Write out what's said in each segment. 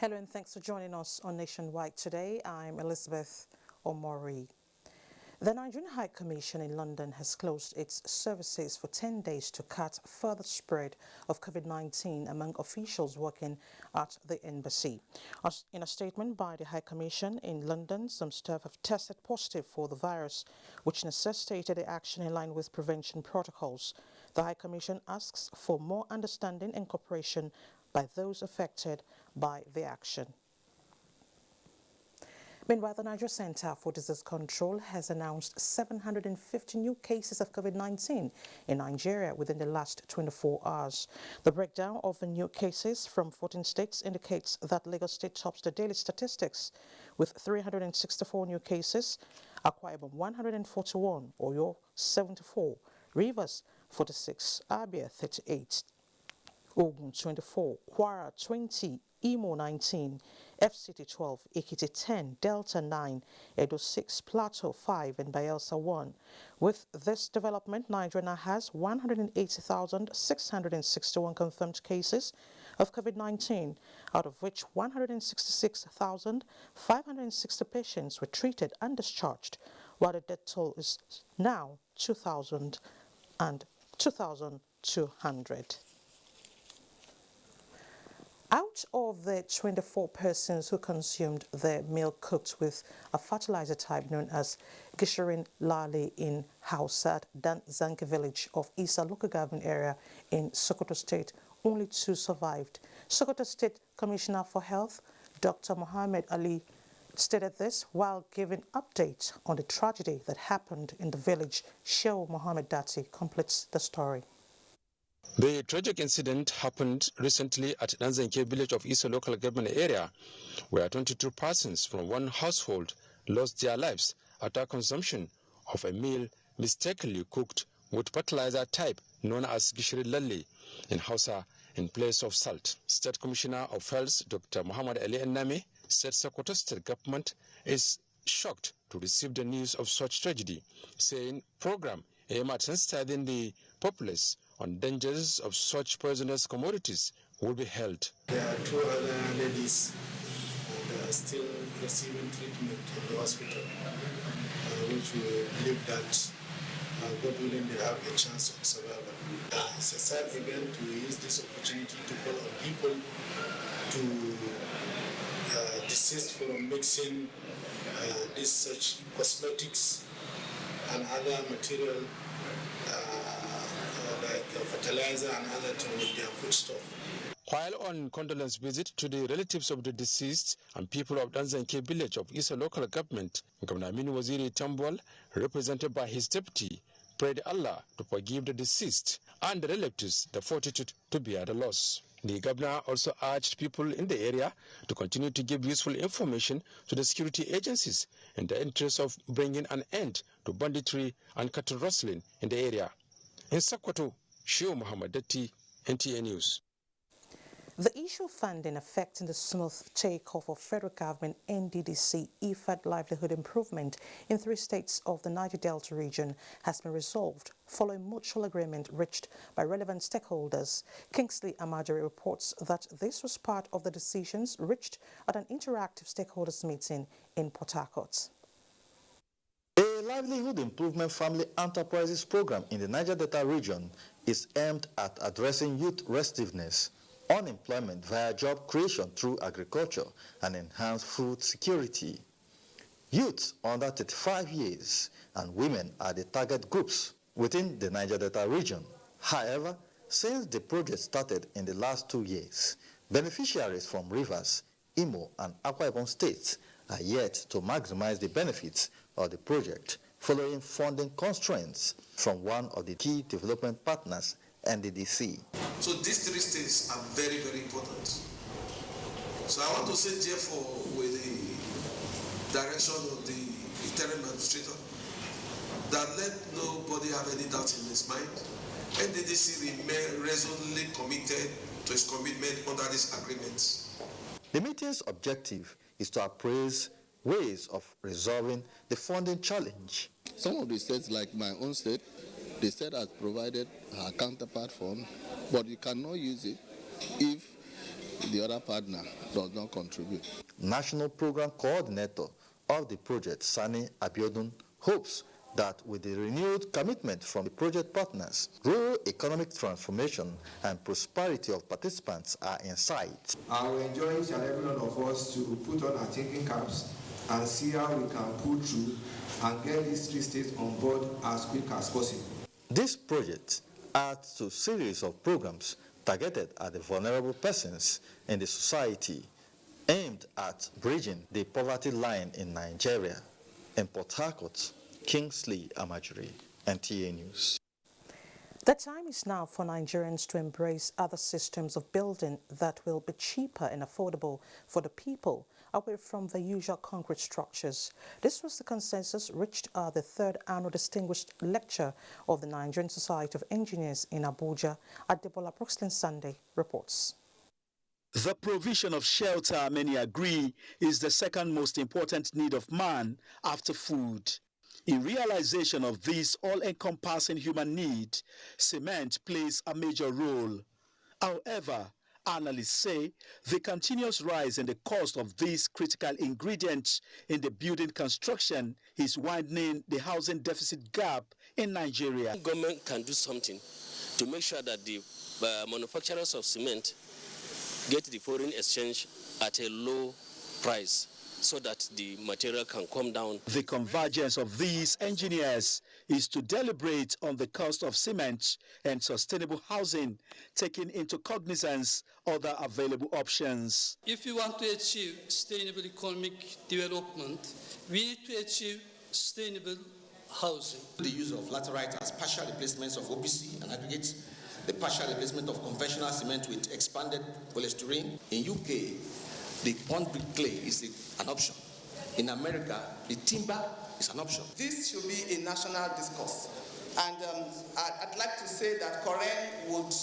Hello and thanks for joining us on Nationwide today. I'm Elizabeth Omori. The Nigerian High Commission in London has closed its services for 10 days to cut further spread of COVID-19 among officials working at the embassy. In a statement by the High Commission in London, some staff have tested positive for the virus, which necessitated the action in line with prevention protocols. The High Commission asks for more understanding and cooperation by those affected by the action. Meanwhile, the Nigeria Center for Disease Control has announced 750 new cases of COVID-19 in Nigeria within the last 24 hours. The breakdown of the new cases from 14 states indicates that Lagos State tops the daily statistics with 364 new cases, Akwa Ibom 141, Oyo 74, Rivers 46, Abia 38, Ogun 24, Kwara 20, Imo 19, FCT 12, Ekiti 10, Delta 9, Edo 6, Plateau 5, and Bayelsa 1. With this development, Nigeria now has 180,661 confirmed cases of COVID-19, out of which 166,560 patients were treated and discharged, while the death toll is now 2,200. Out of the 24 persons who consumed their meal cooked with a fertilizer type known as Gishirin Lali in Hausat Dan Zanke village of Isa local government area in Sokoto State, only 2 survived. Sokoto State Commissioner for Health, Dr. Mohammed Ali, stated this while giving updates on the tragedy that happened in the village. Shehu Mohammed Dati completes the story. The tragic incident happened recently at Danzanke village of Isa local government area, where 22 persons from one household lost their lives after consumption of a meal mistakenly cooked with fertilizer type known as Gishiri Lalli in Hausa in place of salt. State Commissioner of Health Dr. Muhammad Ali Enname said Sokoto State government is shocked to receive the news of such tragedy, saying program aimed at sensitizing the populace on dangers of such poisonous commodities will be held. There are 2 other ladies that are still receiving treatment in the hospital, which we believe that God willing they have a chance of survival. It's a sad event to use this opportunity to call on people to desist from mixing this such cosmetics and other material like fertilizer and other things with their foodstuff. While on condolence visit to the relatives of the deceased and people of Danzanke village of Isa local government, Governor Aminu Waziri Tambol, represented by his deputy, prayed Allah to forgive the deceased and the relatives the fortitude to bear the loss. The governor also urged people in the area to continue to give useful information to the security agencies in the interest of bringing an end to banditry and cattle rustling in the area. In Sokoto, Shehu Muhammad Datti, NTA News. The issue of funding affecting the smooth takeoff of federal government NDDC IFAD livelihood improvement in 3 states of the Niger Delta region has been resolved following mutual agreement reached by relevant stakeholders. Kingsley Amajari reports that this was part of the decisions reached at an interactive stakeholders meeting in Port Harcourt. A livelihood improvement family enterprises program in the Niger Delta region is aimed at addressing youth restiveness, unemployment via job creation through agriculture, and enhanced food security. Youths under 35 years and women are the target groups within the Niger Delta region. However, Since the project started in the last 2 years, beneficiaries from Rivers, Imo, and Akwa Ibom states are yet to maximize the benefits of the project following funding constraints from one of the key development partners, NDDC. So these 3 states are very, very important. So I want to say, therefore, with the direction of the interim administrator, that let nobody have any doubt in his mind. NDDC remain resolutely committed to its commitment under these agreements. The meeting's objective is to appraise ways of resolving the funding challenge. Some of the states, like my own state, the state has provided a counterpart fund, but you cannot use it if the other partner does not contribute. National Program Coordinator of the project, Sani Abiodun, hopes that with the renewed commitment from the project partners, rural economic transformation and prosperity of participants are in sight. I will enjoy each and every one of us to put on our thinking caps and see how we can pull through and get these 3 states on board as quick as possible. This project adds to a series of programs targeted at the vulnerable persons in the society aimed at bridging the poverty line in Nigeria. In Port Harcourt, Kingsley Amajuri, NTA News. The time is now for Nigerians to embrace other systems of building that will be cheaper and affordable for the people, away from the usual concrete structures. This was the consensus reached at the 3rd annual distinguished lecture of the Nigerian Society of Engineers in Abuja. Adebola Brooksland Sunday reports. The provision of shelter, many agree, is the second most important need of man after food. In realization of this all-encompassing human need, cement plays a major role. However, analysts say the continuous rise in the cost of these critical ingredients in the building construction is widening the housing deficit gap in Nigeria. The government can do something to make sure that the manufacturers of cement get the foreign exchange at a low price, so that the material can come down. The convergence of these engineers is to deliberate on the cost of cement and sustainable housing, taking into cognizance other available options. If we want to achieve sustainable economic development, we need to achieve sustainable housing. The use of laterite as partial replacements of OPC and aggregates, the partial replacement of conventional cement with expanded polystyrene. In UK, the pond brick clay is an option. In America, the timber is an option. This should be a national discourse. And I'd like to say that Koren would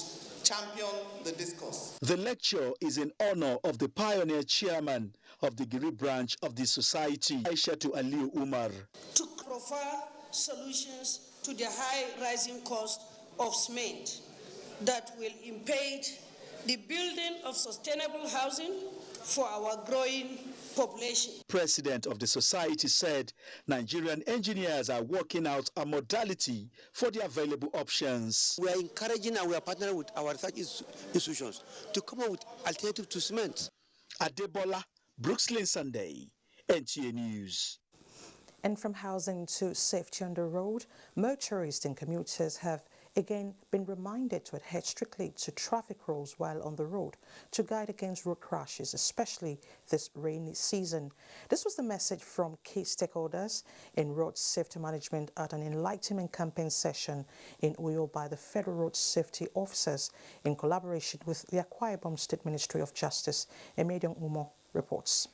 champion the discourse. The lecture is in honor of the pioneer chairman of the Giri branch of the society, Aishatu Aliu Umar. To provide solutions to the high rising cost of cement that will impede the building of sustainable housing for our growing population. President of the society said Nigerian engineers are working out a modality for the available options. We are encouraging and we are partnering with our research institutions to come up with alternatives to cement. Adebola Brooksland Sunday, NTA News. And from housing to safety on the road, motorists and commuters have again been reminded to adhere strictly to traffic rules while on the road to guide against road crashes, especially this rainy season. This was the message from key stakeholders in road safety management at an enlightenment campaign session in Uyo by the Federal Road Safety Officers in collaboration with the Akwa Ibom State Ministry of Justice. Emedion Umo reports.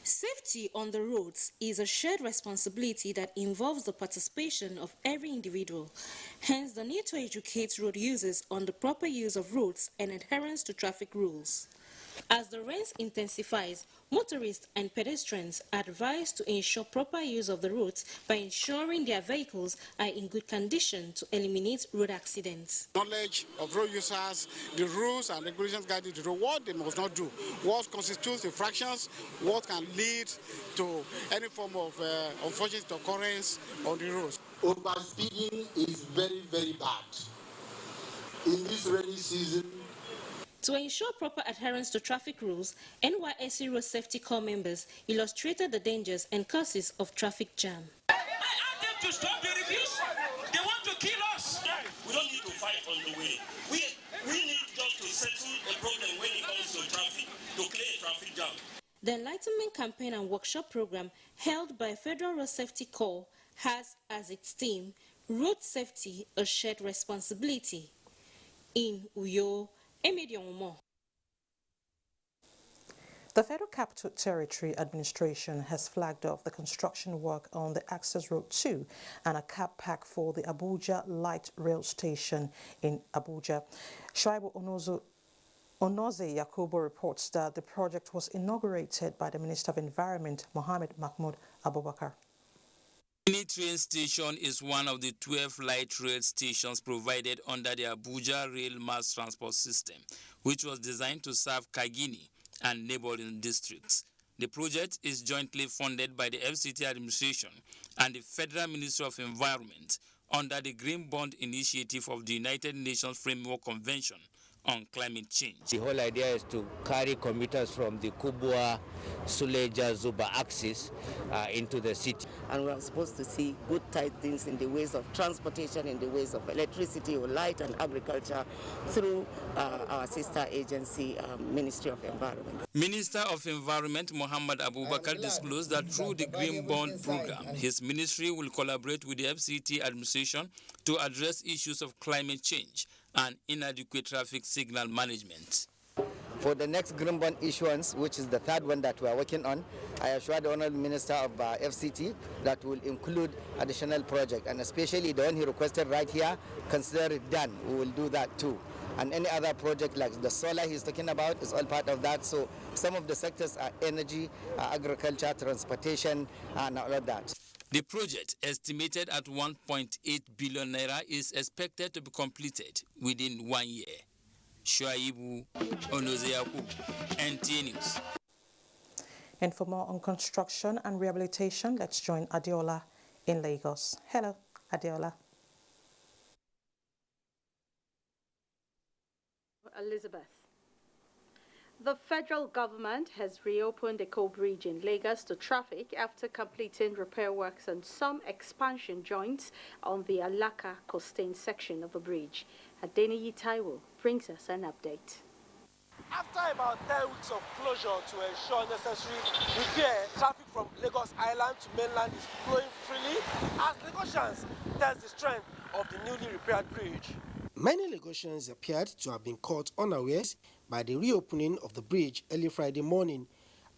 Safety on the roads is a shared responsibility that involves the participation of every individual. Hence, the need to educate road users on the proper use of roads and adherence to traffic rules. As the rains intensifies, motorists and pedestrians are advised to ensure proper use of the roads by ensuring their vehicles are in good condition to eliminate road accidents. Knowledge of road users, the rules and regulations guiding the road, what they must not do, what constitutes infractions, what can lead to any form of unfortunate occurrence on the roads. Overspeeding is very, very bad. In this rainy season, to ensure proper adherence to traffic rules, NYSC Road Safety Corps members illustrated the dangers and causes of traffic jam. I asked them to stop, they refuse. They want to kill us. We don't need to fight on the way. We need just to settle a problem when it comes to traffic, to clear a traffic jam. The Enlightenment Campaign and Workshop Program held by Federal Road Safety Corps has as its theme, Road Safety, a Shared Responsibility. In Uyo, Emediomo. The Federal Capital Territory Administration has flagged off the construction work on the Access Road 2 and a cab park for the Abuja Light Rail Station in Abuja. Shuaibu Onoze Yakubu reports that the project was inaugurated by the Minister of Environment, Mohammed Mahmoud Abubakar. Mini train station is one of the 12 light rail stations provided under the Abuja Rail Mass Transport System, which was designed to serve Kagini and neighboring districts. The project is jointly funded by the FCT administration and the Federal Ministry of Environment under the Green Bond Initiative of the United Nations Framework Convention on Climate Change. The whole idea is to carry commuters from the Kubwa, Suleja, Zuba axis into the city. And we are supposed to see good tight things in the ways of transportation, in the ways of electricity or light and agriculture through our sister agency, Ministry of Environment. Minister of Environment Mohammed Abubakar disclosed that through the Green Bond program, his ministry will collaborate with the FCT administration to address issues of climate change and inadequate traffic signal management. For the next Green Bond issuance, which is the third one that we are working on, I assure the Honorable Minister of FCT that will include additional project, and especially the one he requested right here, consider it done. We will do that too. And any other project like the solar he's talking about is all part of that. So some of the sectors are energy, agriculture, transportation, and all of that. The project, estimated at 1.8 billion naira, is expected to be completed within 1 year. Shuaibu Onoze Yakubu, NTA News. And for more on construction and rehabilitation, let's join Adeola in Lagos. Hello, Adeola. Elizabeth. The federal government has reopened Eko Bridge in Lagos to traffic after completing repair works on some expansion joints on the Alaka Costain section of the bridge. Adeniyi Taiwo brings us an update. After about 10 weeks of closure to ensure necessary repair, traffic from Lagos Island to mainland is flowing freely as Lagosians test the strength of the newly repaired bridge. Many Lagosians appeared to have been caught unawares by the reopening of the bridge early Friday morning,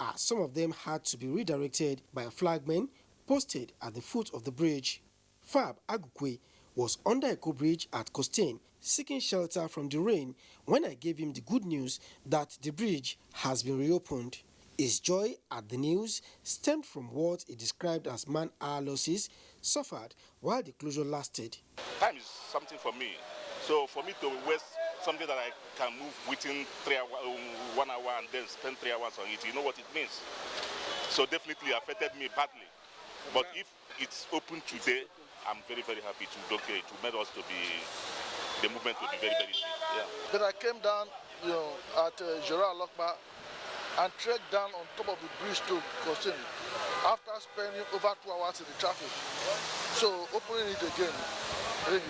as some of them had to be redirected by a flagman posted at the foot of the bridge. Fab Agukwe was under Eko Bridge at Costain, seeking shelter from the rain when I gave him the good news that the bridge has been reopened. His joy at the news stemmed from what he described as man-hour losses suffered while the closure lasted. Time is something for me. So for me to waste something that I can move within 1 hour and then spend 3 hours on it, you know what it means. So definitely affected me badly. But if it's open today, I'm very, very happy to made us to be, the movement will be very, very easy. Yeah. Then I came down, at Gerard Lokba and trekked down on top of the bridge to Costain after spending over 2 hours in the traffic. So opening it again, I think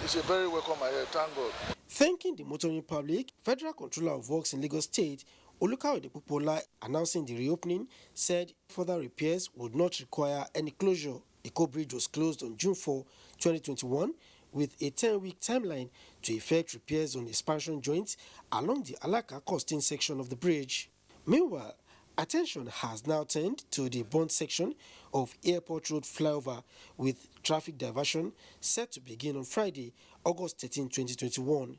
it's a very welcome idea, thank God. Thanking the motoring public, Federal Controller of Works in Lagos State, Olukayode Popola, announcing the reopening, said further repairs would not require any closure. Eko Bridge was closed on June 4, 2021, with a 10-week timeline to effect repairs on expansion joints along the Alaka Costain section of the bridge. Meanwhile, attention has now turned to the Bond section of Airport Road flyover, with traffic diversion set to begin on Friday, August 13, 2021.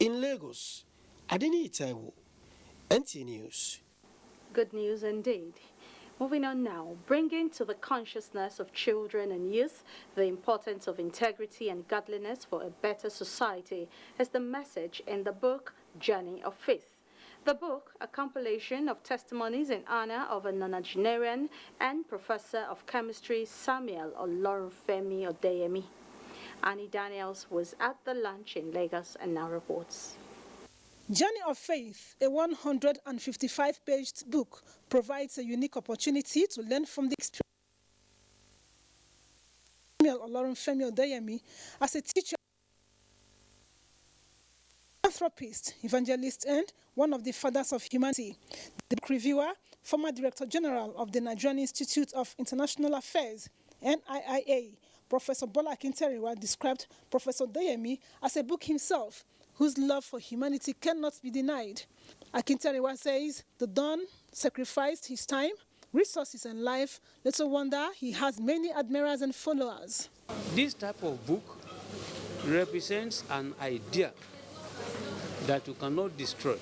In Lagos, Adeniyi Taiwo, NTA News. Good news indeed. Moving on now, bringing to the consciousness of children and youth the importance of integrity and godliness for a better society is the message in the book Journey of Faith. The book, a compilation of testimonies in honor of a nonagenarian and professor of chemistry, Samuel Olorunfemi Odeyemi. Annie Daniels was at the lunch in Lagos and now reports. Journey of Faith, a 155-page book, provides a unique opportunity to learn from the experience of Samuel Olorunfemi Odeyemi as a teacher philanthropist, evangelist, and one of the fathers of humanity. The book reviewer, former Director General of the Nigerian Institute of International Affairs, NIIA, Professor Bola Akinteriwa, described Professor Odeyemi as a book himself, whose love for humanity cannot be denied. Akinteriwa says the Don sacrificed his time, resources, and life. Little wonder he has many admirers and followers. This type of book represents an idea that you cannot destroy.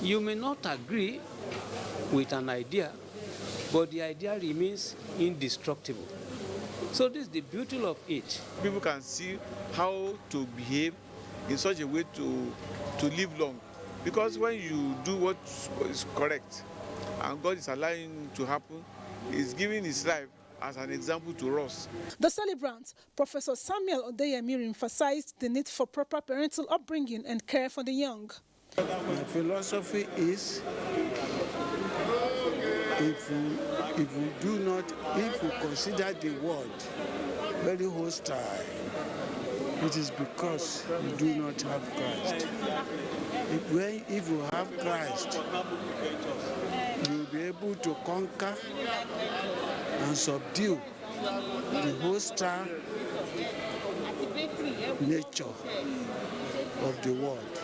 You may not agree with an idea, but the idea remains indestructible. So this is the beauty of it. People can see how to behave in such a way to live long. Because when you do what is correct and God is allowing to happen, He's giving His life as an example to us. The celebrant, Professor Samuel Odeyemi, emphasized the need for proper parental upbringing and care for the young. My philosophy is if we consider the world very hostile, it is because we do not have Christ. If you have Christ, you will be able to conquer and subdue the hostile nature of the world.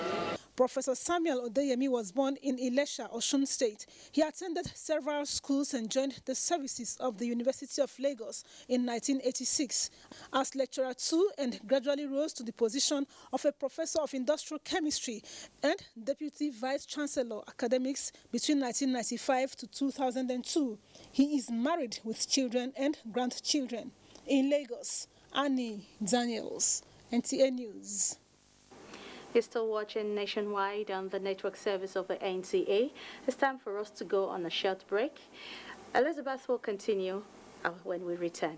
Professor Samuel Odeyemi was born in Ilesha, Osun State. He attended several schools and joined the services of the University of Lagos in 1986 as lecturer 2 and gradually rose to the position of a professor of industrial chemistry and deputy vice chancellor academics between 1995 to 2002. He is married with children and grandchildren. In Lagos, Annie Daniels, NTA News. You're still watching Nationwide on the network service of the NTA. It's time for us to go on a short break. Elizabeth will continue when we return.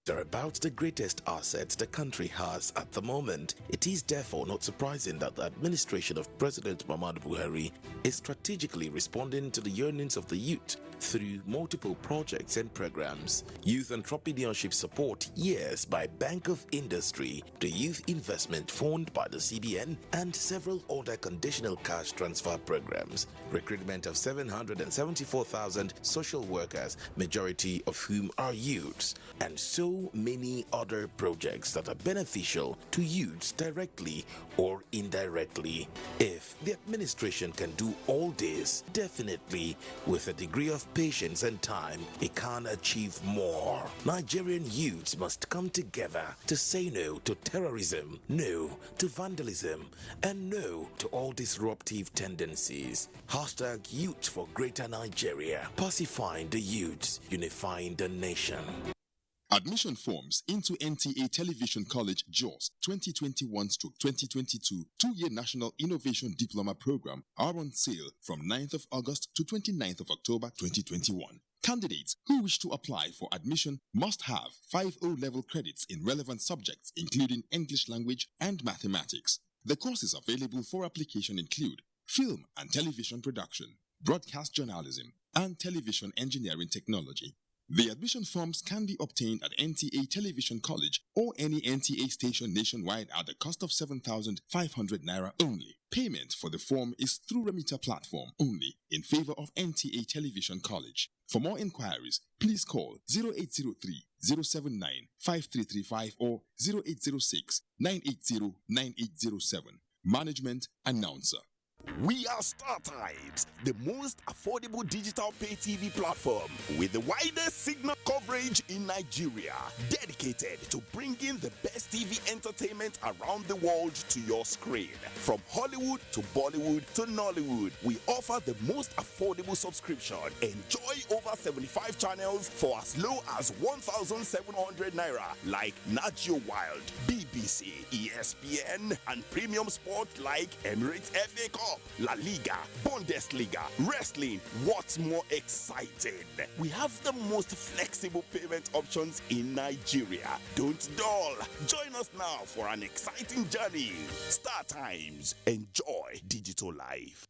They're about the greatest assets the country has at the moment. It is therefore not surprising that the administration of President Muhammadu Buhari is strategically responding to the yearnings of the youth through multiple projects and programs. Youth Entrepreneurship Support Years by Bank of Industry, the Youth Investment Fund by the CBN, and several other conditional cash transfer programs. Recruitment of 774,000 social workers, majority of whom are youths, and so many other projects that are beneficial to youths directly or indirectly. If the administration can do all this, definitely with a degree of patience and time, it can achieve more. Nigerian youths must come together to say no to terrorism, no to vandalism, and no to all disruptive tendencies. Hashtag Youth for Greater Nigeria. Pacifying the youths, unifying the nation. Admission forms into NTA Television College JOS 2021-2022 2-year National Innovation Diploma Program are on sale from 9th of August to 29th of October 2021. Candidates who wish to apply for admission must have 5 O-level credits in relevant subjects including English language and mathematics. The courses available for application include film and television production, broadcast journalism, and television engineering technology. The admission forms can be obtained at NTA Television College or any NTA station nationwide at the cost of 7,500 naira only. Payment for the form is through remitter platform only in favor of NTA Television College. For more inquiries, please call 0803-079-5335 or 0806-980-9807. Management Announcer. We are StarTimes, the most affordable digital pay TV platform with the widest signal coverage in Nigeria, dedicated to bringing the best TV entertainment around the world to your screen. From Hollywood to Bollywood to Nollywood, we offer the most affordable subscription. Enjoy over 75 channels for as low as 1,700 naira, like Nat Geo Wild, BBC, ESPN, and premium sports like Emirates FA Cup, La Liga, Bundesliga, wrestling. What's more exciting? We have the most flexible payment options in Nigeria. Don't dull. Join us now for an exciting journey. StarTimes. Enjoy digital life.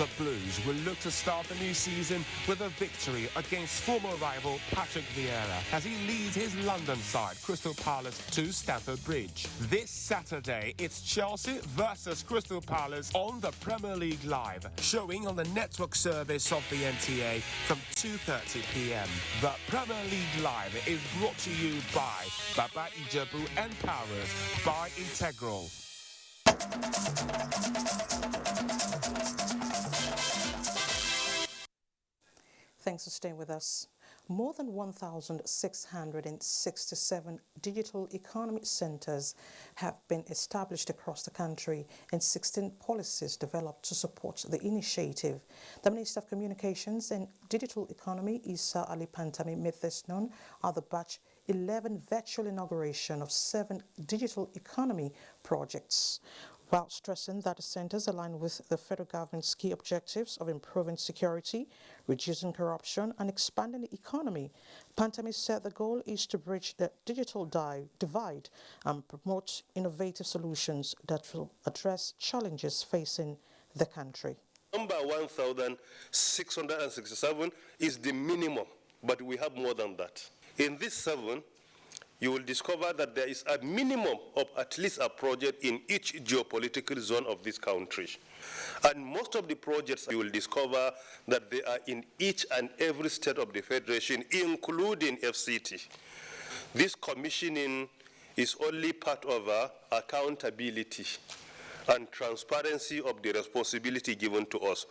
The Blues will look to start the new season with a victory against former rival Patrick Vieira as he leads his London side, Crystal Palace, to Stamford Bridge. This Saturday, it's Chelsea versus Crystal Palace on the Premier League Live, showing on the network service of the NTA from 2:30 p.m. The Premier League Live is brought to you by Baba Ijebu and powered by Integral. Thanks for staying with us. More than 1,667 digital economy centers have been established across the country and 16 policies developed to support the initiative. The Minister of Communications and Digital Economy, Issa Ali Pantami, made this known at the batch 11 virtual inauguration of 7 digital economy projects, while stressing that the centers align with the federal government's key objectives of improving security, reducing corruption, and expanding the economy. Pantami said the goal is to bridge the digital divide and promote innovative solutions that will address challenges facing the country. Number 1,667 is the minimum, but we have more than that. In this 7, you will discover that there is a minimum of at least a project in each geopolitical zone of this country. And most of the projects, you will discover that they are in each and every state of the Federation, including FCT. This commissioning is only part of accountability and transparency of the responsibility given to us.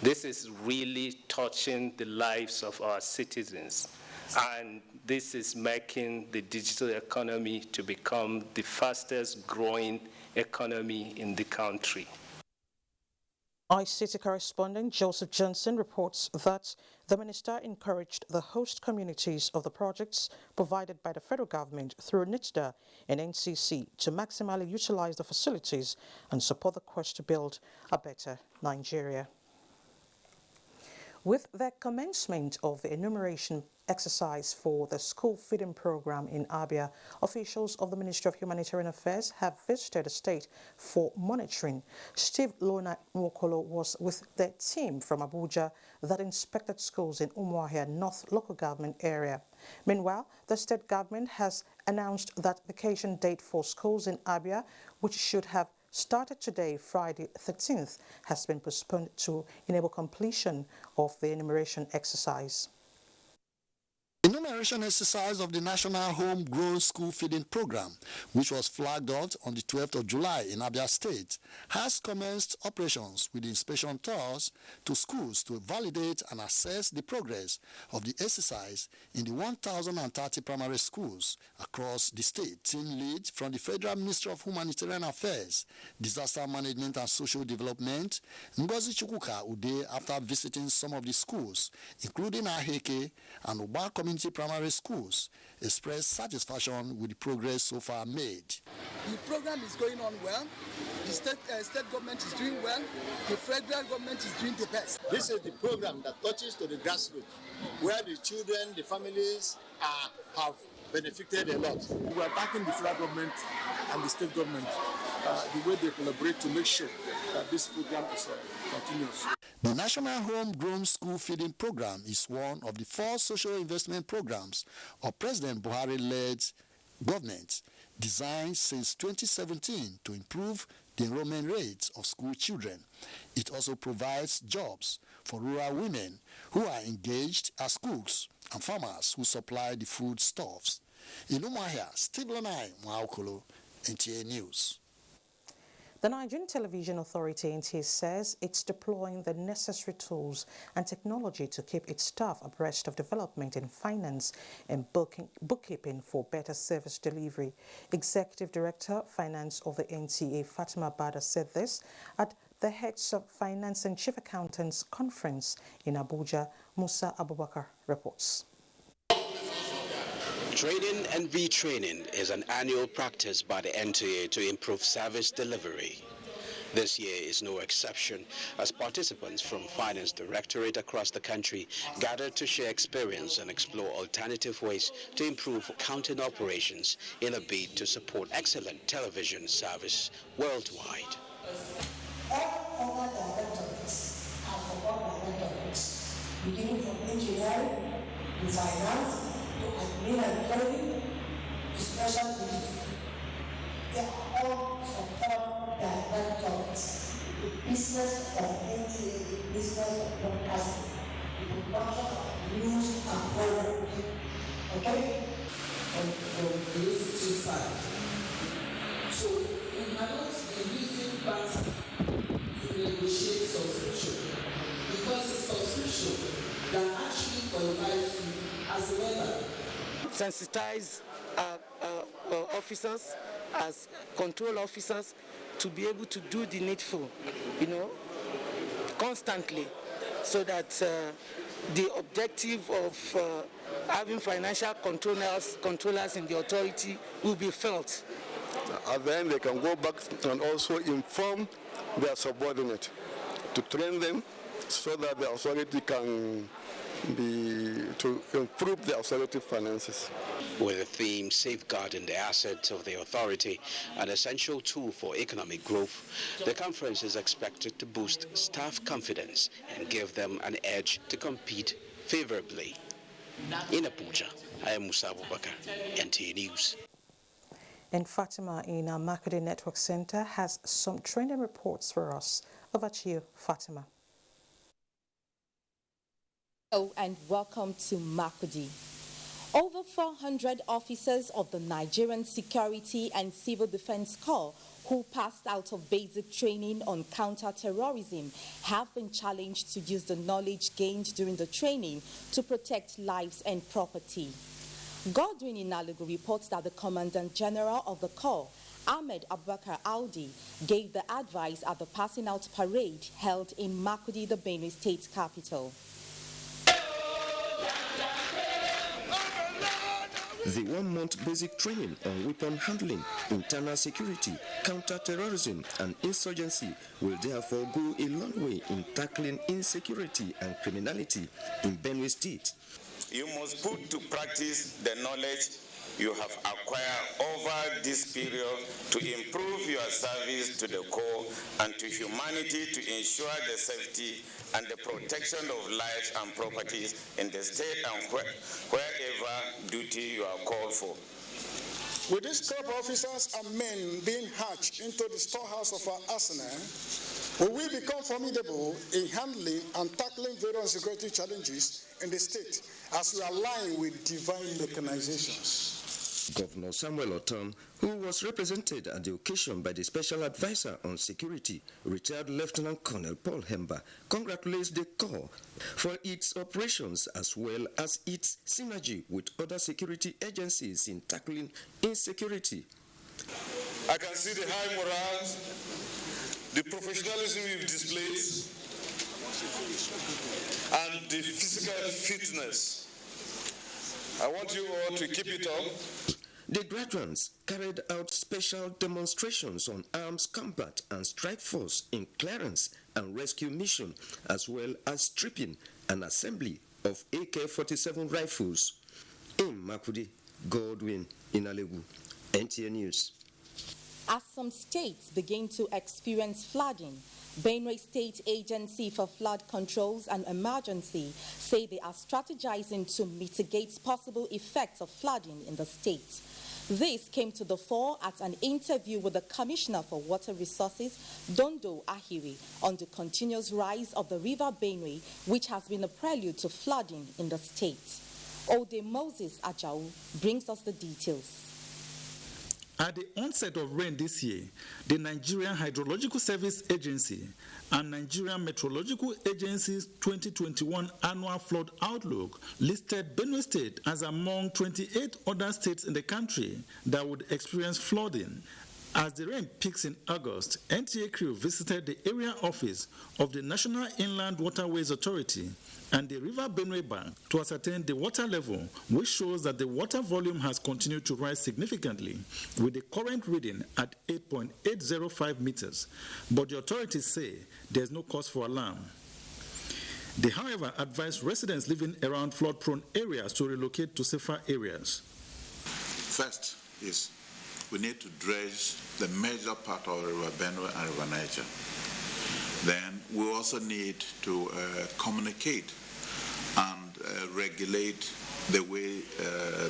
This is really touching the lives of our citizens. And this is making the digital economy to become the fastest growing economy in the country. ICT correspondent Joseph Johnson reports that the minister encouraged the host communities of the projects provided by the federal government through NITDA and NCC to maximally utilize the facilities and support the quest to build a better Nigeria. With the commencement of the enumeration exercise for the school feeding program in Abuja, officials of the Ministry of Humanitarian Affairs have visited the state for monitoring. Steve Lona Nwokolo was with their team from Abuja that inspected schools in Umuahia North local government area. Meanwhile, the state government has announced that vacation date for schools in Abuja, which should have started today, Friday 13th, has been postponed to enable completion of the enumeration exercise. Enumeration exercise of the National Homegrown School Feeding Program, which was flagged out on the 12th of July in Abia State, has commenced operations with inspection tours to schools to validate and assess the progress of the exercise in the 1,030 primary schools across the state. Team lead from the Federal Ministry of Humanitarian Affairs, Disaster Management and Social Development, Ngozi Chukwuka Ude, after visiting some of the schools, including Aheke and Oba Community Primary Schools, expressed satisfaction with the progress so far made. The program is going on well. The state government is doing well. The federal government is doing the best. This is the program that touches to the grassroots, where the children, the families have benefited a lot. We are backing the federal government and the state government, the way they collaborate to make sure that this program is continuous. The National Homegrown School Feeding Program is one of the 4 social investment programs of President Buhari-led government, designed since 2017 to improve the enrollment rates of school children. It also provides jobs for rural women who are engaged as cooks and farmers who supply the foodstuffs. In Umuahia, Steve Lonai Mwaokolo, NTA News. The Nigerian Television Authority, NTA, says it's deploying the necessary tools and technology to keep its staff abreast of development in finance and bookkeeping for better service delivery. Executive Director, Finance of the NTA, Fatima Bada, said this at the Heads of Finance and Chief Accountants Conference in Abuja. Musa Abubakar reports. Training and retraining is an annual practice by the NTA to improve service delivery. This year is no exception, as participants from Finance Directorate across the country gathered to share experience and explore alternative ways to improve accounting operations in a bid to support excellent television service worldwide. All our directorates beginning from engineering, to finance, to admin and credit, to special duties. They are all support directors. The business of NTA, the business of broadcasting, the production of news and programs. Okay? On the university side. So we cannot be using that to negotiate subscription, because it's subscription that actually qualifies you as a member. Sensitize officers as control officers to be able to do the needful, constantly, so that the objective of having financial controllers in the authority will be felt. And then they can go back and also inform their subordinate to train them so that the authority can to improve the authority finances. With the theme Safeguarding the Assets of the Authority, an essential tool for economic growth, the conference is expected to boost staff confidence and give them an edge to compete favorably. In Abuja, I am Musa Abubakar, NTA News. And Fatima in our Marketing Network Center has some trending reports for us. Over to you, Fatima. Hello and welcome to Makurdi. Over 400 officers of the Nigerian Security and Civil Defense Corps who passed out of basic training on counter-terrorism have been challenged to use the knowledge gained during the training to protect lives and property. Godwin Inalogu reports that the Commandant General of the Corps, Ahmed Abubakar Audi, gave the advice at the passing out parade held in Makurdi, the Benue State capital. The one-month basic training on weapon handling, internal security, counter-terrorism and insurgency will therefore go a long way in tackling insecurity and criminality in Benue State. You must put to practice the knowledge you have acquired over this period to improve your service to the Corps and to humanity to ensure the safety and the protection of lives and properties in the state and wherever duty you are called for. With these corps officers and men being hatched into the storehouse of our arsenal, we will become formidable in handling and tackling various security challenges in the state as we align with divine mechanizations. Governor Samuel Otom, who was represented at the occasion by the Special Advisor on Security, retired Lieutenant Colonel Paul Hemba, congratulates the Corps for its operations as well as its synergy with other security agencies in tackling insecurity. I can see the high morale, the professionalism you've displayed, and the physical fitness. I want you all to keep it up. The graduates carried out special demonstrations on arms combat and strike force in clearance and rescue mission, as well as stripping and assembly of AK-47 rifles. In Makurdi, Godwin Inalogu, NTA News. As some states begin to experience flooding, Benue State Agency for Flood Controls and Emergency say they are strategizing to mitigate possible effects of flooding in the state. This came to the fore at an interview with the Commissioner for Water Resources, Dondo Ahiri, on the continuous rise of the River Benue, which has been a prelude to flooding in the state. Ode Moses Ajau brings us the details. At the onset of rain this year, the Nigerian Hydrological Service Agency and Nigerian Meteorological Agency's 2021 Annual Flood Outlook listed Benue State as among 28 other states in the country that would experience flooding. As the rain peaks in August, NTA crew visited the area office of the National Inland Waterways Authority and the River Benue Bank to ascertain the water level, which shows that the water volume has continued to rise significantly, with the current reading at 8.805 meters. But the authorities say there's no cause for alarm. They, however, advise residents living around flood-prone areas to relocate to safer areas. First is we need to dredge the major part of River Benue and River Niger. Then we also need to communicate regulate the way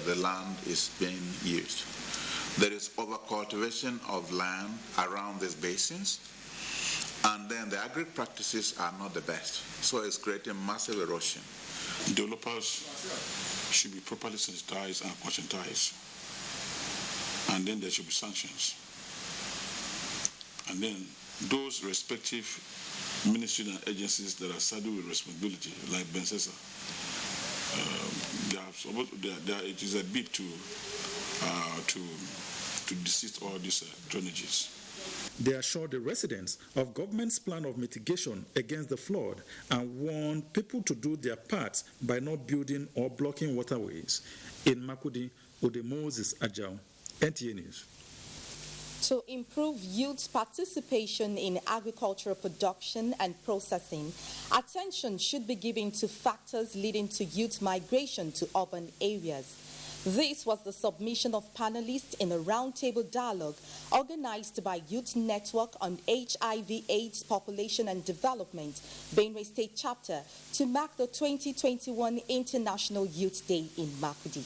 the land is being used. There is overcultivation of land around these basins, and then the agri practices are not the best, so it's creating massive erosion. Developers should be properly sensitized and conscientized, and then there should be sanctions. And then those respective ministries and agencies that are saddled with responsibility, like Bensesa, it is a bit to desist all these drainages. They assured the residents of government's plan of mitigation against the flood and warned people to do their part by not building or blocking waterways. In Makurdi, Ode Moses Ajao, NTA News. To improve youth participation in agricultural production and processing, attention should be given to factors leading to youth migration to urban areas. This was the submission of panelists in a roundtable dialogue organized by Youth Network on HIV/AIDS Population and Development, Benue State Chapter, to mark the 2021 International Youth Day in Makurdi.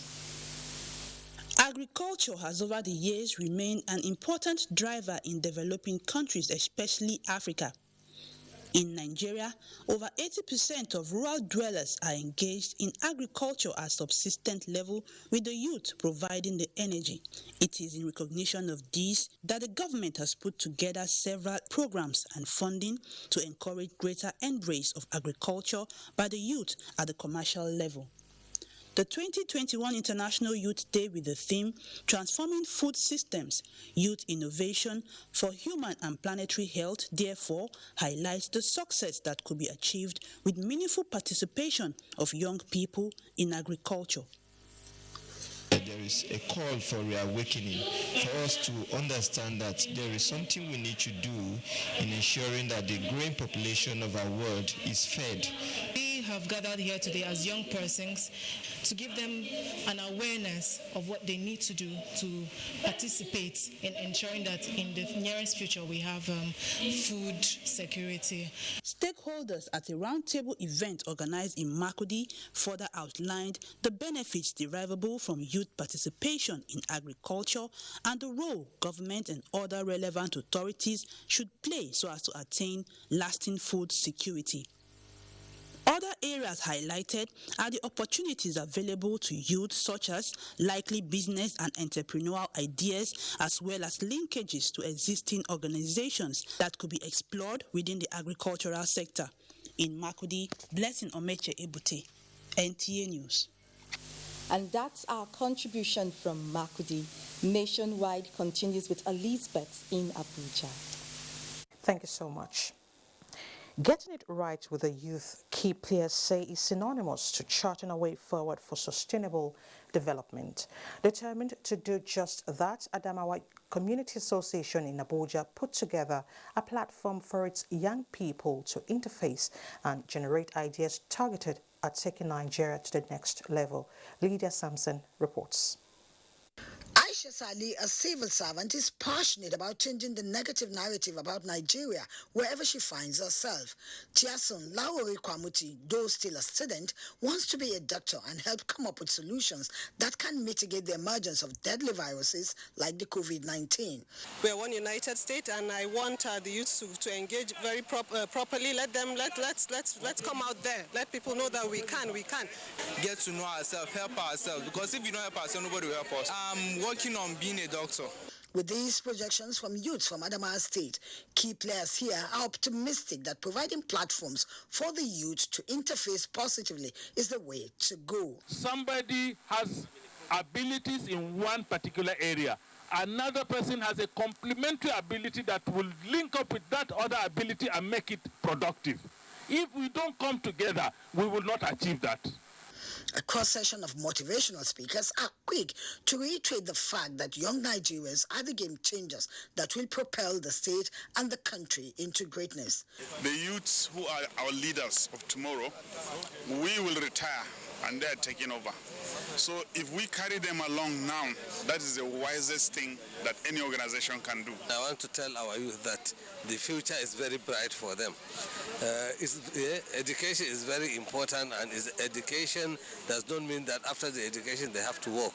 Agriculture has over the years remained an important driver in developing countries, especially Africa. In Nigeria, over 80% of rural dwellers are engaged in agriculture at subsistence level, with the youth providing the energy. It is in recognition of this that the government has put together several programs and funding to encourage greater embrace of agriculture by the youth at the commercial level. The 2021 International Youth Day, with the theme Transforming Food Systems, Youth Innovation for Human and Planetary Health, therefore highlights the success that could be achieved with meaningful participation of young people in agriculture. There is a call for reawakening, for us to understand that there is something we need to do in ensuring that the growing population of our world is fed. We have gathered here today as young persons to give them an awareness of what they need to do to participate in ensuring that in the nearest future we have food security. Stakeholders at a roundtable event organized in Makurdi further outlined the benefits derivable from youth participation in agriculture and the role government and other relevant authorities should play so as to attain lasting food security. Other areas highlighted are the opportunities available to youth, such as likely business and entrepreneurial ideas, as well as linkages to existing organizations that could be explored within the agricultural sector. In Makurdi, Blessing Omeche Ebute, NTA News. And that's our contribution from Makurdi. Nationwide continues with Elizabeth in Abuja. Thank you so much. Getting it right with the youth, key players say, is synonymous to charting a way forward for sustainable development. Determined to do just that, Adamawa Community Association in Abuja put together a platform for its young people to interface and generate ideas targeted at taking Nigeria to the next level. Lydia Sampson reports. Aisha Sali, a civil servant, is passionate about changing the negative narrative about Nigeria wherever she finds herself. Chiasun Lawori Kwamuti, though still a student, wants to be a doctor and help come up with solutions that can mitigate the emergence of deadly viruses like the COVID-19. We're one united state, and I want the youth to engage very properly. Let's come out there. Let people know that we can. Get to know ourselves, help ourselves, because if we don't help ourselves, nobody will help us. I'm working on being a doctor. With these projections from youths from Adamawa State, key players here are optimistic that providing platforms for the youth to interface positively is the way to go. Somebody has abilities in one particular area. Another person has a complementary ability that will link up with that other ability and make it productive. If we don't come together, we will not achieve that. A cross-section of motivational speakers are quick to reiterate the fact that young Nigerians are the game changers that will propel the state and the country into greatness. The youths who are our leaders of tomorrow, we will retire and they're taking over. So if we carry them along now, that is the wisest thing that any organization can do. I want to tell our youth that the future is very bright for them. Education is very important, and education does not mean that after the education they have to work.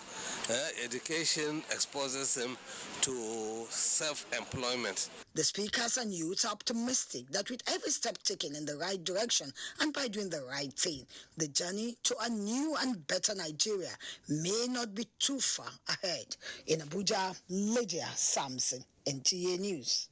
Education exposes them to self-employment. The speakers and youths are optimistic that with every step taken in the right direction and by doing the right thing, the journey to a new and better Nigeria may not be too far ahead. In Abuja, Lydia Samson, NTA News.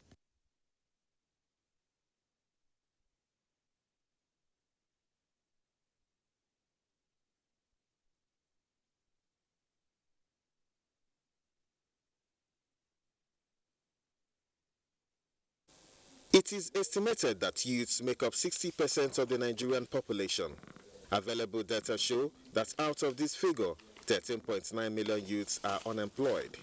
It is estimated that youths make up 60% of the Nigerian population. Available data show that out of this figure, 13.9 million youths are unemployed.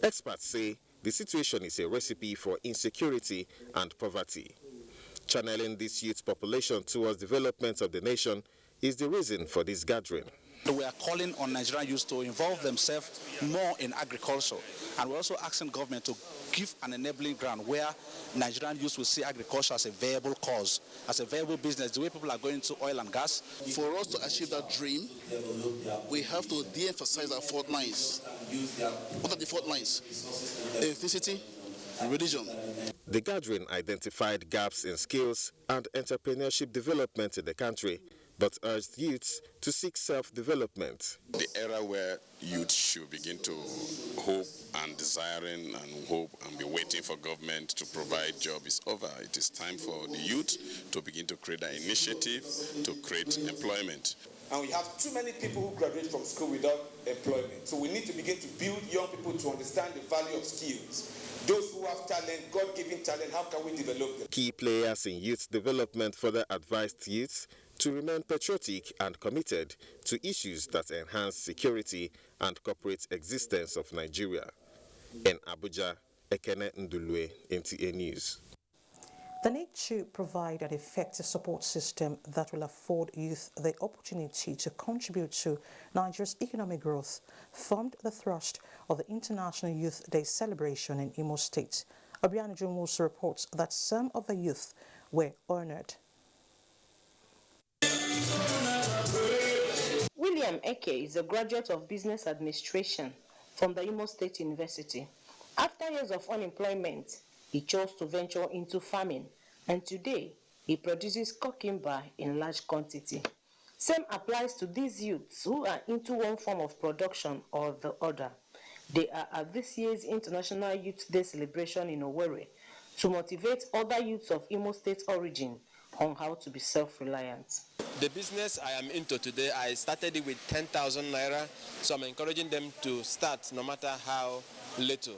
Experts say the situation is a recipe for insecurity and poverty. Channeling this youth population towards development of the nation is the reason for this gathering. We are calling on Nigerian youth to involve themselves more in agriculture, and we're also asking government to give an enabling ground where Nigerian youth will see agriculture as a viable cause, as a viable business, the way people are going to oil and gas. For us to achieve that dream, we have to de-emphasize our fault lines. What are the fault lines? Ethnicity, religion. The gathering identified gaps in skills and entrepreneurship development in the country, but urged youths to seek self-development. The era where youth should begin to hope and desiring and hope and be waiting for government to provide job is over. It is time for the youth to begin to create an initiative to create employment. And we have too many people who graduate from school without employment. So we need to begin to build young people to understand the value of skills. Those who have talent, God-given talent, how can we develop them? Key players in youth development further advised youths to remain patriotic and committed to issues that enhance security and corporate existence of Nigeria. In Abuja, Ekene Ndulue, NTA News. The need to provide an effective support system that will afford youth the opportunity to contribute to Nigeria's economic growth formed the thrust of the International Youth Day celebration in Imo State. Obiano also reports that some of the youth were honored. William Eke is a graduate of business administration from the Imo State University. After years of unemployment, he chose to venture into farming, and today he produces cucumber in large quantity. Same applies to these youths who are into one form of production or the other. They are at this year's International Youth Day celebration in Owerri to motivate other youths of Imo State origin on how to be self-reliant. The business I am into today, I started it with 10,000 naira, so I'm encouraging them to start no matter how little.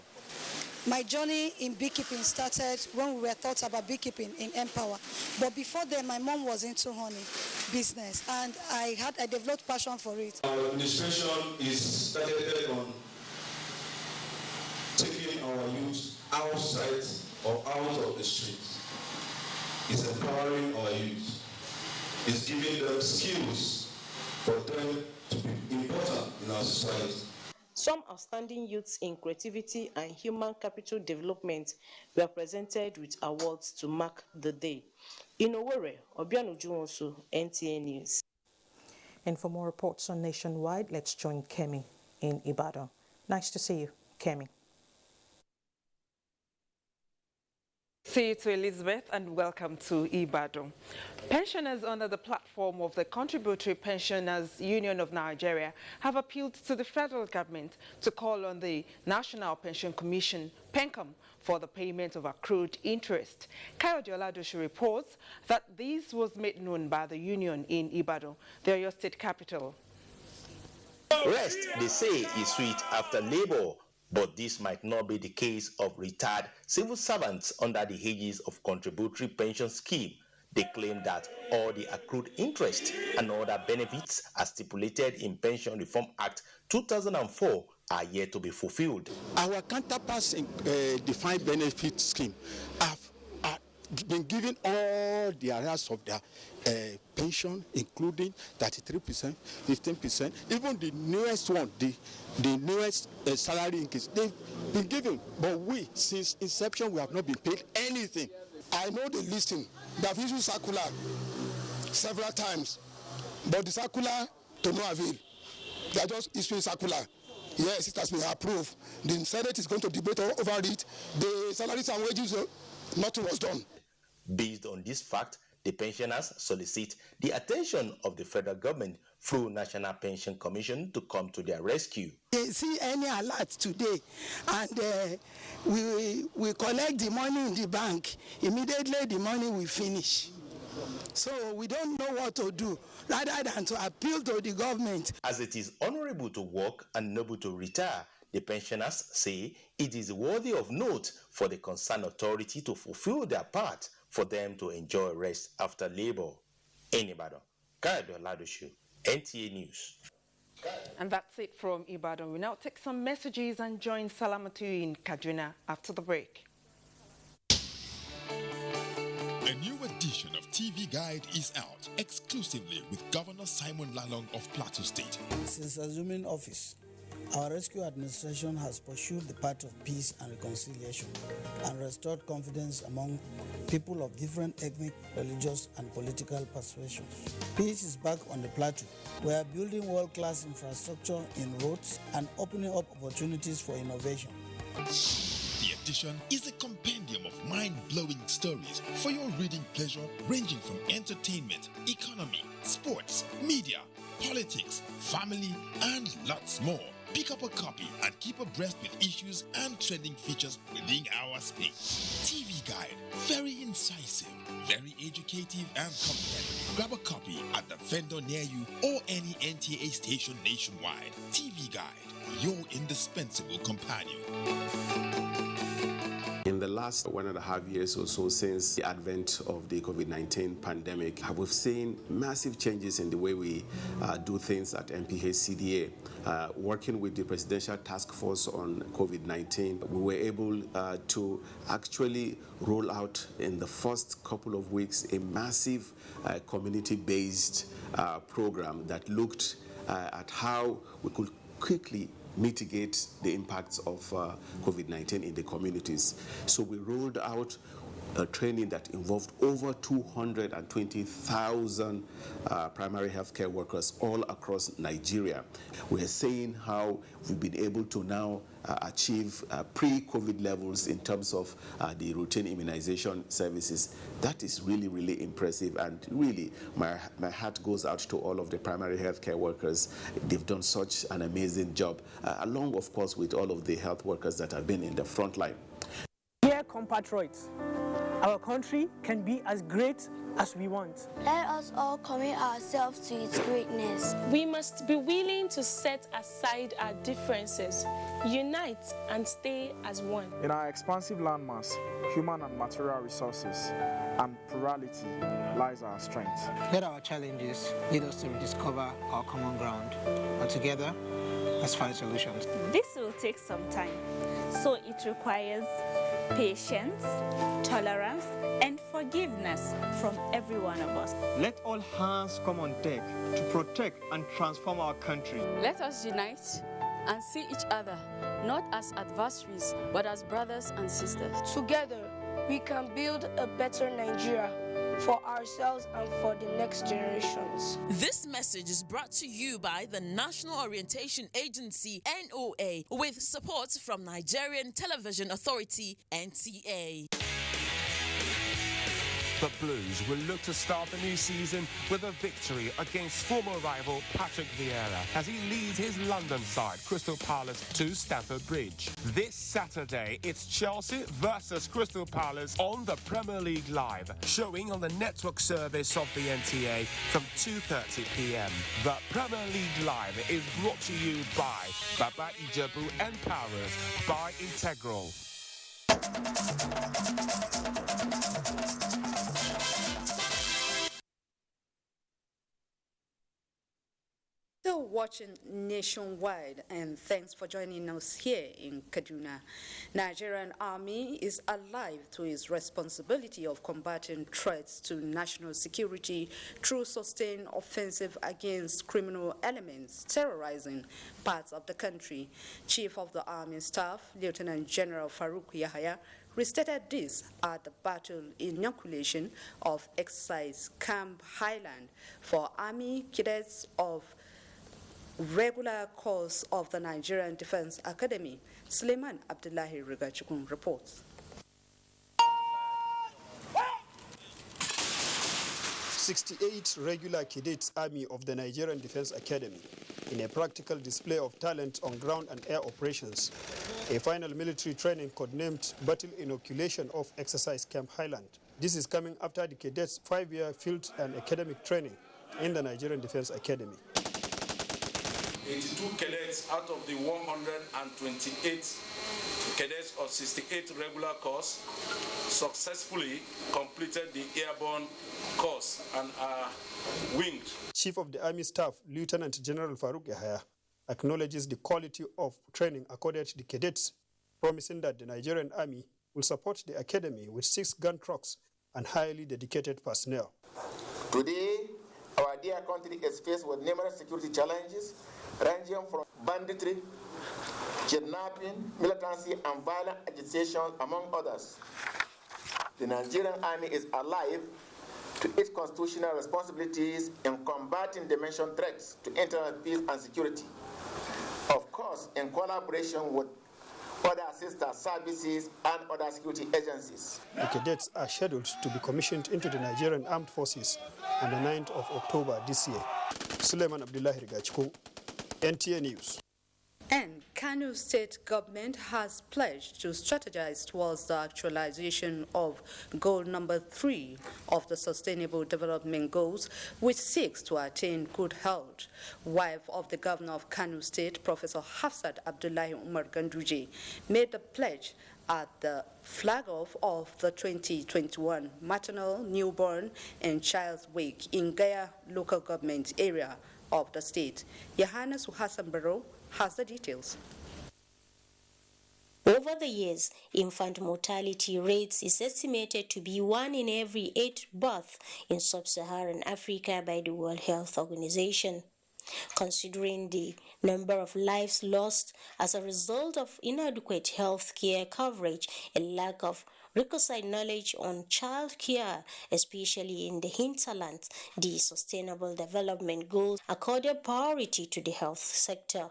My journey in beekeeping started when we were taught about beekeeping in Empower. But before then, my mom was into honey business, and I developed passion for it. Our administration is started on taking our youth outside or out of the streets. It's empowering our youth. It's giving them skills for them to be important in our society. Some outstanding youths in creativity and human capital development were presented with awards to mark the day. In Owerri, Obiano Juwonsu, NTA News. And for more reports on Nationwide, let's join Kemi in Ibadan. Nice to see you, Kemi. See you to Elizabeth and welcome to Ibadan. Pensioners under the platform of the Contributory Pensioners Union of Nigeria have appealed to the federal government to call on the National Pension Commission, PENCOM, for the payment of accrued interest. Kayode Oladosu reports that this was made known by the union in Ibadan, the Oyo State capital. Rest, they say, is sweet after labor. But this might not be the case of retired civil servants under the aegis of Contributory Pension Scheme. They claim that all the accrued interest and other benefits as stipulated in Pension Reform Act 2004 are yet to be fulfilled. Our counterparts in defined benefit scheme have been given all the areas of their pension, including 33%, 15%, even the newest one, the newest salary increase, they've been given. But we, since inception, we have not been paid anything. I know the listing. They have issued circular several times, but the circular to no avail. They are just issuing circular. Yes, it has been approved. The Senate is going to debate over it. The salaries and wages, nothing was done. Based on this fact, the pensioners solicit the attention of the federal government through National Pension Commission to come to their rescue. They see any alert today, and we collect the money in the bank. Immediately the money will finish. So we don't know what to do, rather than to appeal to the government. As it is honorable to work and noble to retire, the pensioners say it is worthy of note for the concerned authority to fulfill their part for them to enjoy rest after labor. In Ibadan, Kayode Oladoshu, NTA News. And that's it from Ibadan. We now take some messages and join Salamatu in Kaduna after the break. A new edition of TV Guide is out exclusively with Governor Simon Lalong of Plateau State. Since assuming office, our rescue administration has pursued the path of peace and reconciliation and restored confidence among people of different ethnic, religious, and political persuasions. Peace is back on the plateau. We are building world-class infrastructure in roads and opening up opportunities for innovation. The edition is a compendium of mind-blowing stories for your reading pleasure, ranging from entertainment, economy, sports, media, politics, family, and lots more. Pick up a copy and keep abreast with issues and trending features within our space. TV Guide, very incisive, very educative and compelling. Grab a copy at the vendor near you or any NTA station nationwide. TV Guide, your indispensable companion. In the last 1.5 years or so since the advent of the COVID-19 pandemic, we've seen massive changes in the way we do things at MPH-CDA. Working with the Presidential Task Force on COVID-19, we were able to actually roll out in the first couple of weeks a massive community-based program that looked at how we could quickly mitigate the impacts of COVID-19 in the communities. So we rolled out a training that involved over 220,000 primary healthcare workers all across Nigeria. We're seeing how we've been able to now achieve pre-COVID levels in terms of the routine immunization services. That is really, really impressive, and really my heart goes out to all of the primary healthcare workers. They've done such an amazing job, along of course with all of the health workers that have been in the front line. Dear compatriots, our country can be as great as we want. Let us all commit ourselves to its greatness. We must be willing to set aside our differences, unite and stay as one. In our expansive landmass, human and material resources, and plurality lies our strength. Let our challenges lead us to rediscover our common ground, and together, let's find solutions. This will take some time, so it requires patience, tolerance, and forgiveness from every one of us. Let all hands come on deck to protect and transform our country. Let us unite and see each other not as adversaries, but as brothers and sisters. Together, we can build a better Nigeria for ourselves and for the next generations. This message is brought to you by the National Orientation Agency, NOA, with support from Nigerian Television Authority, NTA. The Blues will look to start the new season with a victory against former rival Patrick Vieira as he leads his London side, Crystal Palace, to Stamford Bridge. This Saturday, it's Chelsea versus Crystal Palace on the Premier League Live, showing on the network service of the NTA from 2:30 p.m. The Premier League Live is brought to you by Baba Ijebu and powered by Integral. The watching Nationwide, and thanks for joining us here in Kaduna. Nigerian Army is alive to its responsibility of combating threats to national security through sustained offensive against criminal elements terrorizing parts of the country. Chief of the Army Staff, Lieutenant General Farouk Yahaya, restated this at the battle inoculation of exercise Camp Highland for Army cadets of regular course of the Nigerian Defense Academy. Suleiman Abdullahi Rigachukun reports. 68 regular cadets Army of the Nigerian Defense Academy in a practical display of talent on ground and air operations. A final military training codenamed Battle Inoculation of Exercise Camp Highland. This is coming after the cadets' 5-year field and academic training in the Nigerian Defense Academy. 82 cadets out of the 128 cadets of 68 regular course successfully completed the airborne course and are winged. Chief of the Army Staff, Lieutenant General Farouk Yahaya, acknowledges the quality of training accorded to the cadets, promising that the Nigerian Army will support the academy with 6 gun trucks and highly dedicated personnel. Today, our dear country is faced with numerous security challenges ranging from banditry, kidnapping, militancy, and violent agitation, among others. The Nigerian Army is alive to its constitutional responsibilities in combating the mentioned threats to internal peace and security, of course, in collaboration with other sister services and other security agencies. The cadets are scheduled to be commissioned into the Nigerian Armed Forces on the 9th of October this year. Suleiman Abdullahi Rigachko, NTA News. And Kano State Government has pledged to strategize towards the actualization of goal number 3 of the Sustainable Development Goals, which seeks to attain good health. Wife of the Governor of Kano State, Professor Hafsat Abdullahi Umar Ganduje, made the pledge at the flag-off of the 2021 Maternal, Newborn and Child's Week in Gaya local government area of the state. Yohannes Hassan Barrow has the details. Over the years, infant mortality rates is estimated to be 1 in every 8 births in sub-Saharan Africa by the World Health Organization. Considering the number of lives lost as a result of inadequate health care coverage and lack of requisite knowledge on child care, especially in the hinterlands, the Sustainable Development Goals accorded priority to the health sector.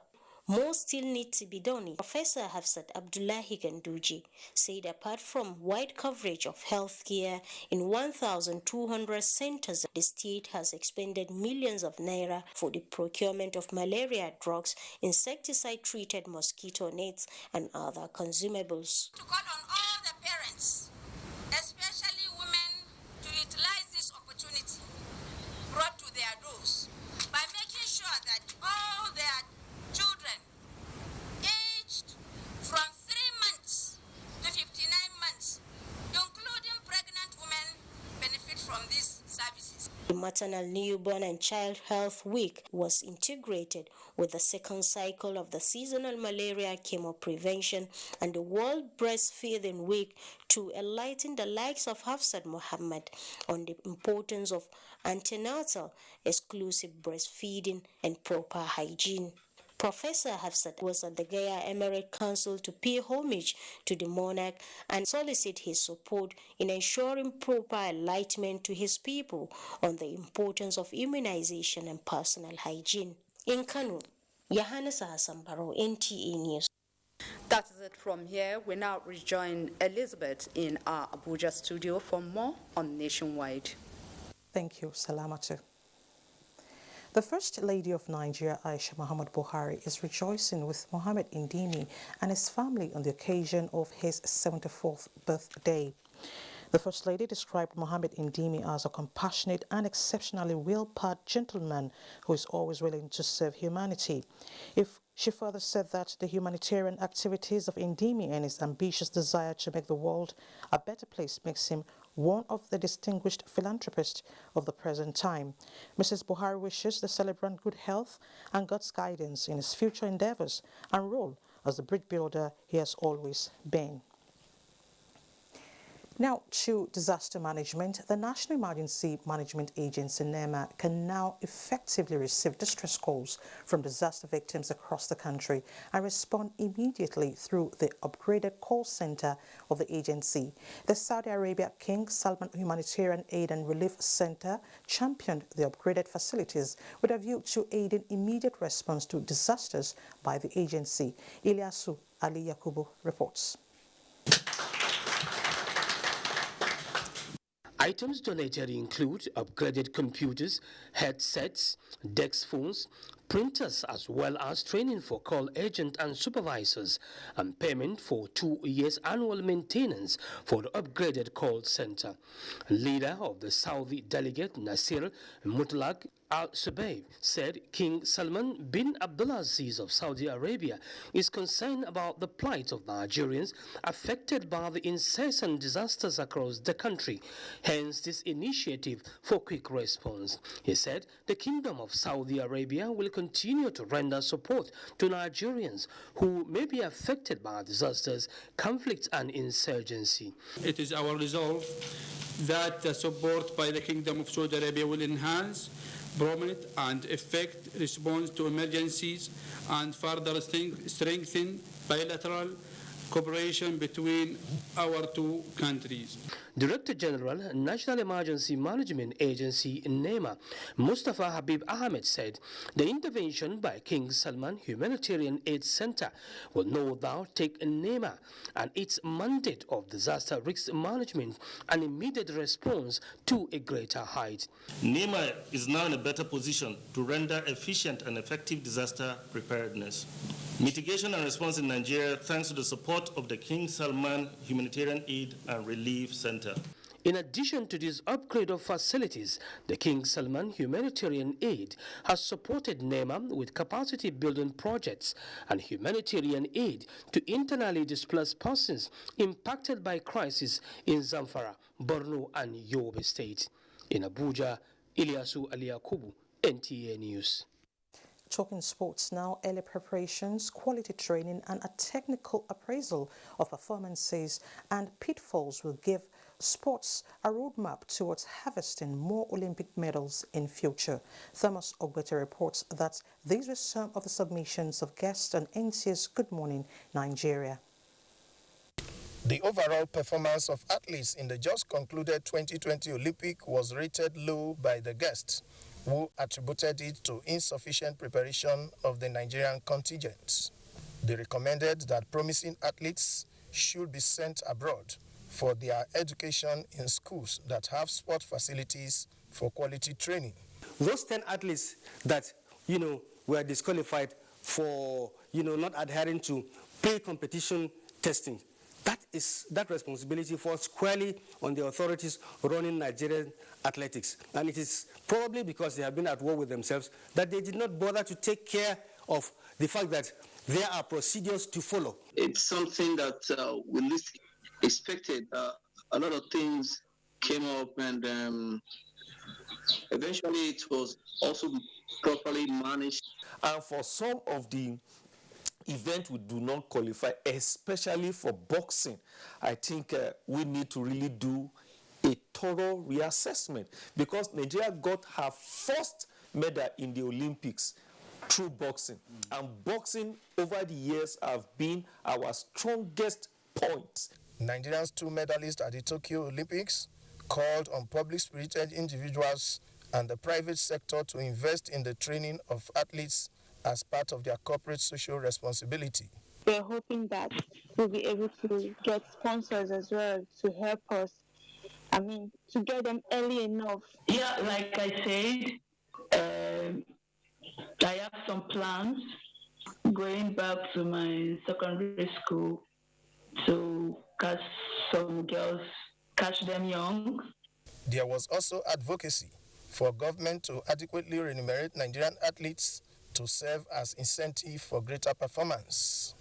More still needs to be done. Professor Hafsat Abdullahi Ganduje said apart from wide coverage of health care in 1,200 centers, the state has expended millions of naira for the procurement of malaria drugs, insecticide-treated mosquito nets, and other consumables. To call on all the parents, especially women, to utilize this opportunity brought to their doors by making sure that all their children aged from 3 months to 59 months, including pregnant women, benefit from these services. The Maternal, Newborn and Child Health Week was integrated with the second cycle of the seasonal malaria chemo prevention and the World Breastfeeding Week to enlighten the likes of Hafsat Mohammed on the importance of antenatal, exclusive breastfeeding and proper hygiene. Professor Hafsat was at the Gaya Emirate Council to pay homage to the monarch and solicit his support in ensuring proper enlightenment to his people on the importance of immunization and personal hygiene. In Kano, Yohannes Hassan Barrow, NTA News. That is it from here. We now rejoin Elizabeth in our Abuja studio for more on Nationwide. Thank you, Salamatu. The First Lady of Nigeria, Aisha Muhammad Buhari, is rejoicing with Mohammed Indini and his family on the occasion of his 74th birthday. The First Lady described Mohammed Indimi as a compassionate and exceptionally well-paid gentleman who is always willing to serve humanity. She further said that the humanitarian activities of Indimi and his ambitious desire to make the world a better place makes him one of the distinguished philanthropists of the present time. Mrs. Buhari wishes the celebrant good health and God's guidance in his future endeavors and role as the bridge builder he has always been. Now to disaster management. The National Emergency Management Agency, NEMA, can now effectively receive distress calls from disaster victims across the country and respond immediately through the upgraded call center of the agency. The Saudi Arabia King Salman Humanitarian Aid and Relief Center championed the upgraded facilities with a view to aiding immediate response to disasters by the agency. Ilyasu Ali Yakubu reports. Items donated include upgraded computers, headsets, desk phones, printers, as well as training for call agents and supervisors, and payment for 2 years annual maintenance for the upgraded call center. Leader of the Saudi delegate Nasir Mutlaq Al-Subayb said King Salman bin Abdulaziz of Saudi Arabia is concerned about the plight of Nigerians affected by the incessant disasters across the country, hence this initiative for quick response. He said the Kingdom of Saudi Arabia will continue to render support to Nigerians who may be affected by disasters, conflicts and insurgency. It is our resolve that the support by the Kingdom of Saudi Arabia will enhance, promote and effect response to emergencies and further strengthen bilateral cooperation between our two countries. Director General, National Emergency Management Agency, NEMA, Mustafa Habib Ahmed said the intervention by King Salman Humanitarian Aid Center will no doubt take NEMA and its mandate of disaster risk management and immediate response to a greater height. NEMA is now in a better position to render efficient and effective disaster preparedness. Mitigation and response in Nigeria thanks to the support of the King Salman Humanitarian Aid and Relief Center. In addition to this upgrade of facilities, the King Salman Humanitarian Aid has supported NEMA with capacity building projects and humanitarian aid to internally displaced persons impacted by crisis in Zamfara, Borno and Yobe State. In Abuja, Ilyasu Ali Yakubu, NTA News. Talking sports now, early preparations, quality training and a technical appraisal of performances and pitfalls will give sports a roadmap towards harvesting more Olympic medals in future. Thomas Ogbete reports that these were some of the submissions of guests on NTA's Good Morning Nigeria. The overall performance of athletes in the just concluded 2020 Olympic was rated low by the guests, who attributed it to insufficient preparation of the Nigerian contingents. They recommended that promising athletes should be sent abroad for their education in schools that have sport facilities for quality training. Those 10 athletes that, were disqualified for, not adhering to pre-competition testing, that responsibility falls squarely on the authorities running Nigerian athletics. And it is probably because they have been at war with themselves that they did not bother to take care of the fact that there are procedures to follow. It's something that we least expected. A lot of things came up and eventually it was also properly managed. And for some of the event we do not qualify, especially for boxing, I think we need to really do a thorough reassessment, because Nigeria got her first medal in the Olympics through boxing. And boxing over the years have been our strongest point. Nigeria's 2 medalists at the Tokyo Olympics called on public-spirited individuals and the private sector to invest in the training of athletes as part of their corporate social responsibility. We're hoping that we'll be able to get sponsors as well to help us. To get them early enough. Yeah, like I said, I have some plans going back to my secondary school to catch some girls catch them young. There was also advocacy for government to adequately remunerate Nigerian athletes to serve as incentive for greater performance.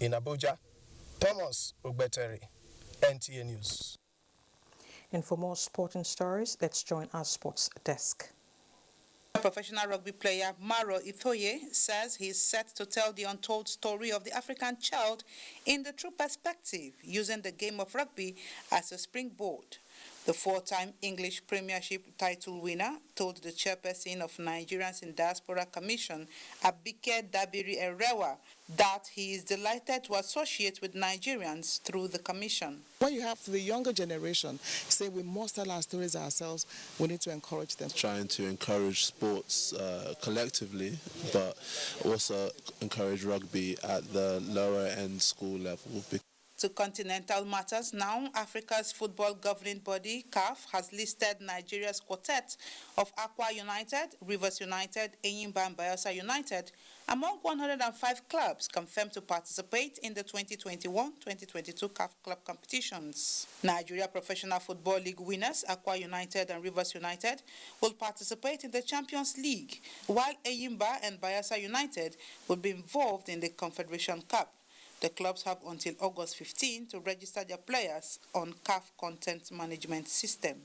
In Abuja, Thomas Ogbetere, NTA News. And for more sporting stories, let's join our sports desk. Professional rugby player Maro Ithoye says he is set to tell the untold story of the African child in the true perspective, using the game of rugby as a springboard. The four-time English Premiership title winner told the chairperson of Nigerians in Diaspora Commission, Abike Dabiri Erewa, that he is delighted to associate with Nigerians through the commission. When you have the younger generation say we must tell our stories ourselves, we need to encourage them. Trying to encourage sports collectively, but also encourage rugby at the lower end school level. To continental matters now, Africa's football governing body, CAF, has listed Nigeria's quartet of Akwa United, Rivers United, Enyimba and Bayelsa United among 105 clubs confirmed to participate in the 2021-2022 CAF club competitions. Nigeria Professional Football League winners, Akwa United and Rivers United, will participate in the Champions League, while Enyimba and Bayelsa United will be involved in the Confederation Cup. The clubs have until August 15 to register their players on CAF content management system.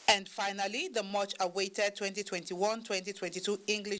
And finally, the much-awaited 2021-2022 English